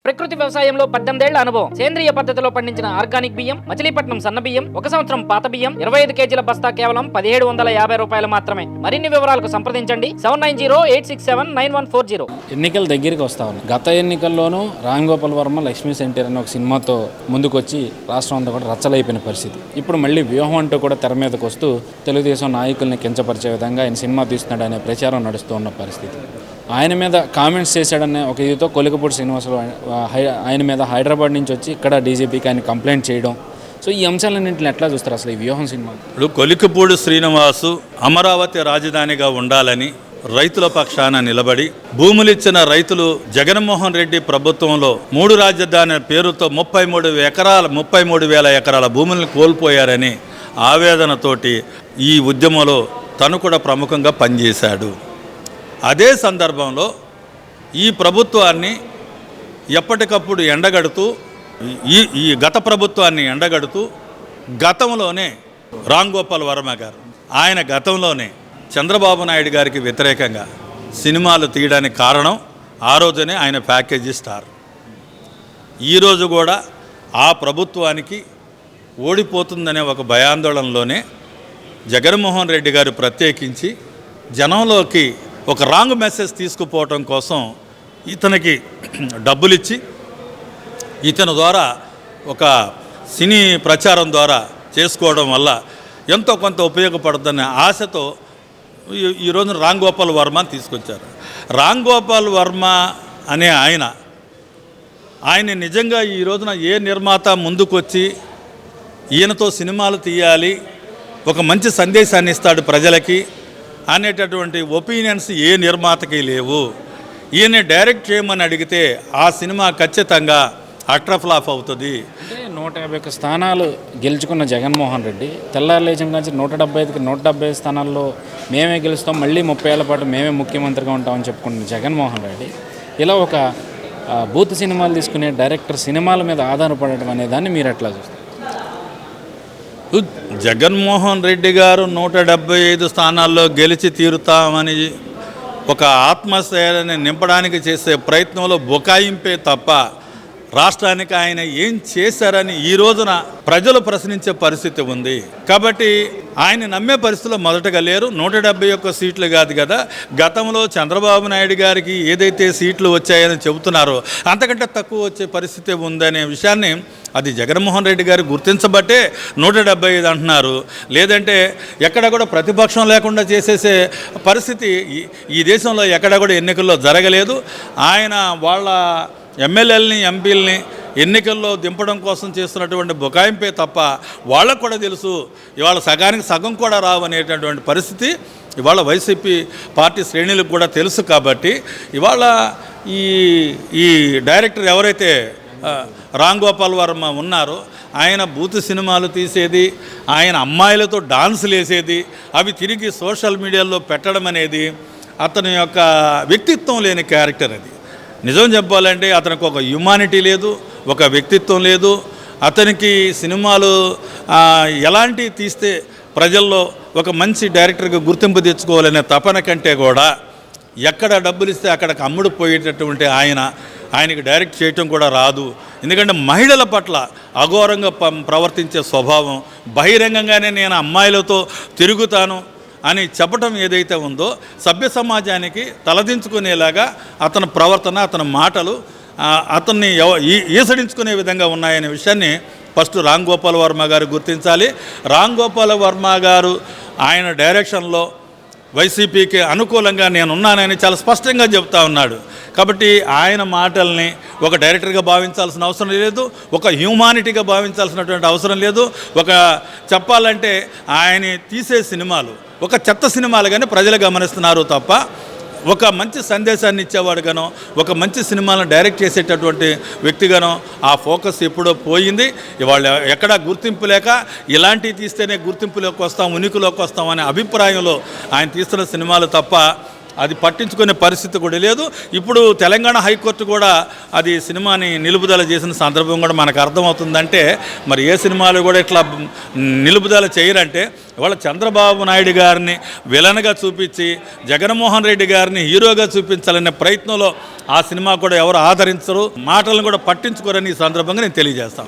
ప్రకృతి వ్యవసాయంలో 18 ఏళ్ల అనుభవం. సేంద్రియ పద్ధతిలో పండించిన ఆర్గానిక్ బియ్యం, మచిలీపట్నం సన్న బియ్యం, 1 సంవత్సరం పాత బియ్యం, 25 కేజీల బస్తా కేవలం 1750 రూపాయలు మాత్రమే. మరిన్ని వివరాలకు సంప్రదించండి 7908679140. ఎన్నికల దగ్గరికి వస్తా ఉన్నాయి. గత ఎన్నికల్లోనూ రామ్ గోపాల్ వర్మ లక్ష్మీ సెంటర్ అనే ఒక సినిమాతో ముందుకొచ్చి రాష్ట్రం అంతా కూడా రచ్చలైపోయిన పరిస్థితి. ఇప్పుడు మళ్ళీ వ్యూహం అంటూ కూడా తెర మీదకి వస్తూ తెలుగుదేశం నాయకుల్ని కించపరిచే విధంగా ఆయన సినిమా తీస్తున్నాడు అనే ప్రచారం నడుస్తూ ఉన్న పరిస్థితి. ఆయన మీద కామెంట్స్ చేశాడనే ఒక ఇదితో కొలికపూడి శ్రీనివాసరావు ఆయన మీద హైదరాబాద్ నుంచి వచ్చి ఇక్కడ డీజీపీకి ఆయన కంప్లైంట్ చేయడం. సో ఈ అంశాలన్నింటిని ఎట్లా చూస్తారు అసలు ఈ వ్యూహం సినిమా? ఇప్పుడు కొలికపూడి శ్రీనివాసు అమరావతి రాజధానిగా ఉండాలని రైతుల పక్షాన నిలబడి భూములిచ్చిన రైతులు జగన్మోహన్ రెడ్డి ప్రభుత్వంలో 3 రాజధానుల పేరుతో 33,000 ఎకరాల భూములను కోల్పోయారని ఆవేదనతోటి ఈ ఉద్యమంలో తను కూడా ప్రముఖంగా పనిచేశాడు. అదే సందర్భంలో ఈ ప్రభుత్వాన్ని ఎప్పటికప్పుడు ఎండగడుతూ ఈ గత ప్రభుత్వాన్ని ఎండగడుతూ గతంలోనే రామ్ గోపాల్ వర్మ గారు ఆయన గతంలోనే చంద్రబాబు నాయుడు గారికి వ్యతిరేకంగా సినిమాలు తీయడానికి కారణం ఆ రోజునే ఆయన ప్యాకేజీ స్టార్. ఈరోజు కూడా ఆ ప్రభుత్వానికి ఓడిపోతుందనే ఒక భయాందోళనలోనే జగన్మోహన్ రెడ్డి గారు ప్రత్యేకించి జనంలోకి ఒక రాంగ్ మెసేజ్ తీసుకుపోవటం కోసం ఇతనికి డబ్బులిచ్చి ఇతని ద్వారా ఒక సినీ ప్రచారం ద్వారా చేసుకోవడం వల్ల ఎంతో కొంత ఉపయోగపడుతుందనే ఆశతో ఈరోజు రామ్ గోపాల్ వర్మని తీసుకొచ్చారు. రామ్ గోపాల్ వర్మ అనే ఆయన నిజంగా ఈ రోజున ఏ నిర్మాత ముందుకొచ్చి ఈయనతో సినిమాలు తీయాలి, ఒక మంచి సందేశాన్ని ఇస్తాడు ప్రజలకి అనేటటువంటి ఒపీనియన్స్ ఏ నిర్మాతకి లేవు. ఈయన డైరెక్ట్ చేయమని అడిగితే ఆ సినిమా ఖచ్చితంగా అట్టర్ ఫ్లాప్ అవుతుంది. అంటే 151 స్థానాలు గెలుచుకున్న జగన్మోహన్ రెడ్డి తెల్లారు లేచిన నుంచి 175కి 170 స్థానాల్లో మేమే గెలుస్తాం, మళ్ళీ 30 ఏళ్ల పాటు మేమే ముఖ్యమంత్రిగా ఉంటామని చెప్పుకుంటున్న జగన్మోహన్ రెడ్డి ఇలా ఒక బూత్ సినిమాలు తీసుకునే డైరెక్టర్ సినిమాల మీద ఆధారపడటం అనే దాన్ని మీరు ఎట్లా చూస్తారు? జగన్మోహన్ రెడ్డి గారు 175 స్థానాల్లో గెలిచి తీరుతామని ఒక ఆత్మస్థైర్యాన్ని నింపడానికి చేసే ప్రయత్నంలో బుకాయింపే తప్ప రాష్ట్రానికి ఆయన ఏం చేశారని ఈ రోజున ప్రజలు ప్రశ్నించే పరిస్థితి ఉంది. కాబట్టి ఆయన నమ్మే పరిస్థితిలో మొదటగా లేరు. 171 సీట్లు కాదు కదా, గతంలో చంద్రబాబు నాయుడు గారికి ఏదైతే సీట్లు వచ్చాయని చెబుతున్నారో అంతకంటే తక్కువ వచ్చే పరిస్థితి ఉందనే విషయాన్ని అది జగన్మోహన్ రెడ్డి గారు గుర్తించబట్టే 175 అంటున్నారు. లేదంటే ఎక్కడ కూడా ప్రతిపక్షం లేకుండా చేసేసే పరిస్థితి ఈ దేశంలో ఎక్కడ కూడా ఎన్నికల్లో జరగలేదు. ఆయన వాళ్ళ ఎమ్మెల్యేలని ఎంపీలని ఎన్నికల్లో దింపడం కోసం చేస్తున్నటువంటి బుకాయింపే తప్ప వాళ్ళకు కూడా తెలుసు ఇవాళ సగానికి సగం కూడా రావు అనేటటువంటి పరిస్థితి ఇవాళ వైసీపీ పార్టీ శ్రేణులకు కూడా తెలుసు. కాబట్టి ఇవాళ ఈ డైరెక్టర్ ఎవరైతే రామ్ గోపాల్ వర్మ ఉన్నారో ఆయన బూత్ సినిమాలు తీసేది, ఆయన అమ్మాయిలతో డాన్సులు వేసేది, అవి తిరిగి సోషల్ మీడియాలో పెట్టడం అనేది అతని యొక్క వ్యక్తిత్వం లేని క్యారెక్టర్. అది నిజం చెప్పాలంటే అతనికి ఒక హ్యుమానిటీ లేదు, ఒక వ్యక్తిత్వం లేదు. అతనికి సినిమాలు ఎలాంటివి తీస్తే ప్రజల్లో ఒక మంచి డైరెక్టర్గా గుర్తింపు తెచ్చుకోవాలనే తపన కంటే కూడా ఎక్కడ డబ్బులు ఇస్తే అక్కడికి అమ్ముడు పోయేటటువంటి ఆయనకి డైరెక్ట్ చేయటం కూడా రాదు. ఎందుకంటే మహిళల పట్ల అఘోరంగా ప్రవర్తించే స్వభావం, బహిరంగంగానే నేను అమ్మాయిలతో తిరుగుతాను అని చెప్పటం ఏదైతే ఉందో సభ్య సమాజానికి తలదించుకునేలాగా అతని ప్రవర్తన, అతని మాటలు అతన్ని ఈసడించుకునే విధంగా ఉన్నాయనే విషయాన్ని ఫస్ట్ రామ్ గోపాల్ వర్మ గారు గుర్తించాలి. రామ్ గోపాల్ వర్మ గారు ఆయన డైరెక్షన్లో వైసీపీకి అనుకూలంగా నేనున్నానని చాలా స్పష్టంగా చెప్తా ఉన్నాడు. కాబట్టి ఆయన మాటల్ని ఒక డైరెక్టర్గా భావించాల్సిన అవసరం లేదు, ఒక హ్యూమానిటీగా భావించాల్సినటువంటి అవసరం లేదు. ఒక చెప్పాలంటే ఆయన తీసే సినిమాలు ఒక చెత్త సినిమాలుగానే ప్రజలు గమనిస్తున్నారు తప్ప ఒక మంచి సందేశాన్ని ఇచ్చేవాడుగానో ఒక మంచి సినిమాలను డైరెక్ట్ చేసేటటువంటి వ్యక్తిగానో ఆ ఫోకస్ ఎప్పుడో పోయింది. ఇవాళ ఎక్కడా గుర్తింపు లేక ఇలాంటివి తీస్తేనే గుర్తింపులోకి వస్తాం, ఉనికిలోకి వస్తాం అనే అభిప్రాయంలో ఆయన తీస్తున్న సినిమాలు తప్ప అది పట్టించుకునే పరిస్థితి కూడా లేదు. ఇప్పుడు తెలంగాణ హైకోర్టు కూడా అది సినిమాని నిలుపుదల చేసిన సందర్భం కూడా మనకు అర్థమవుతుందంటే మరి ఏ సినిమాలు కూడా ఇట్లా నిలుపుదల చేయరంటే ఇవాళ చంద్రబాబు నాయుడు గారిని విలన్గా చూపించి జగన్మోహన్ రెడ్డి గారిని హీరోగా చూపించాలనే ప్రయత్నంలో ఆ సినిమా కూడా ఎవరు ఆదరించరు, మాటలను కూడా పట్టించుకోరని ఈ సందర్భంగా నేను తెలియజేస్తాను.